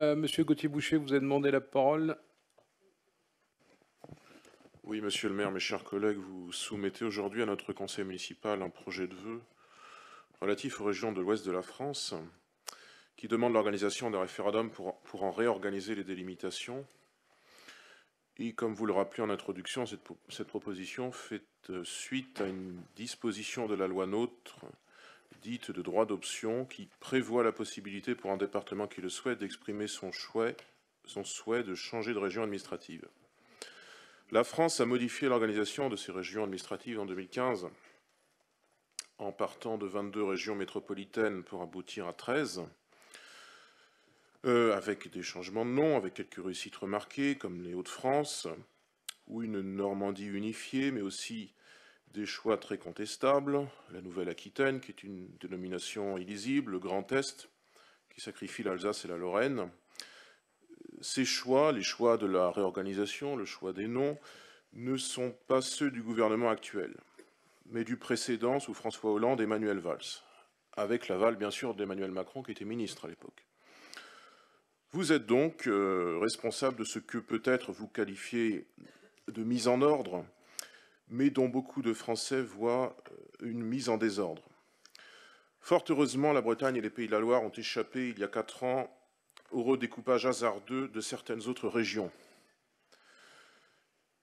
Monsieur Gauthier-Boucher, vous avez demandé la parole. Oui, monsieur le maire, mes chers collègues, vous soumettez aujourd'hui à notre conseil municipal un projet de vœu relatif aux régions de l'ouest de la France qui demande l'organisation d'un référendum pour en réorganiser les délimitations. Et comme vous le rappelez en introduction, cette proposition fait suite à une disposition de la loi NOTRe, dite de droit d'option, qui prévoit la possibilité pour un département qui le souhaite d'exprimer son souhait de changer de région administrative. La France a modifié l'organisation de ces régions administratives en 2015, en partant de 22 régions métropolitaines pour aboutir à 13, avec des changements de nom, avec quelques réussites remarquées, comme les Hauts-de-France, ou une Normandie unifiée, mais aussi des choix très contestables, la Nouvelle-Aquitaine, qui est une dénomination illisible, le Grand Est, qui sacrifie l'Alsace et la Lorraine. Ces choix, les choix de la réorganisation, le choix des noms, ne sont pas ceux du gouvernement actuel, mais du précédent sous François Hollande et Manuel Valls, avec l'aval bien sûr d'Emmanuel Macron qui était ministre à l'époque. Vous êtes donc responsable de ce que peut-être vous qualifiez de mise en ordre, mais dont beaucoup de Français voient une mise en désordre. Fort heureusement, la Bretagne et les Pays de la Loire ont échappé il y a 4 ans au redécoupage hasardeux de certaines autres régions.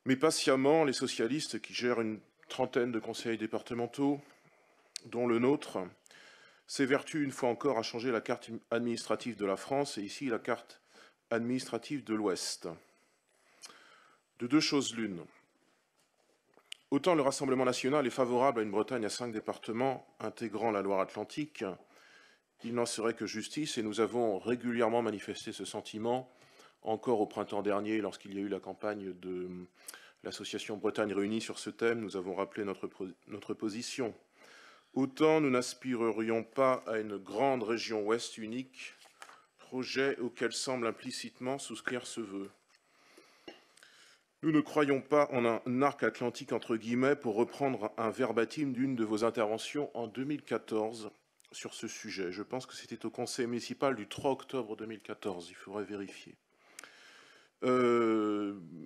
Mais patiemment, les socialistes qui gèrent une trentaine de conseils départementaux, dont le nôtre, s'évertuent une fois encore à changer la carte administrative de la France et ici la carte administrative de l'Ouest. De deux choses l'une. Autant le Rassemblement national est favorable à une Bretagne à 5 départements intégrant la Loire-Atlantique, il n'en serait que justice et nous avons régulièrement manifesté ce sentiment, encore au printemps dernier lorsqu'il y a eu la campagne de l'association Bretagne Réunie sur ce thème, nous avons rappelé notre position. Autant nous n'aspirerions pas à une grande région ouest unique, projet auquel semble implicitement souscrire ce vœu. Nous ne croyons pas en un arc atlantique entre guillemets pour reprendre un verbatim d'une de vos interventions en 2014 sur ce sujet. Je pense que c'était au conseil municipal du 3 octobre 2014, il faudrait vérifier.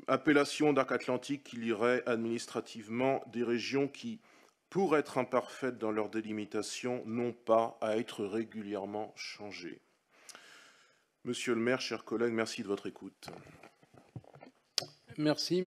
Appellation d'arc atlantique qui lirait administrativement des régions qui, pour être imparfaites dans leur délimitation, n'ont pas à être régulièrement changées. Monsieur le maire, chers collègues, merci de votre écoute. Merci.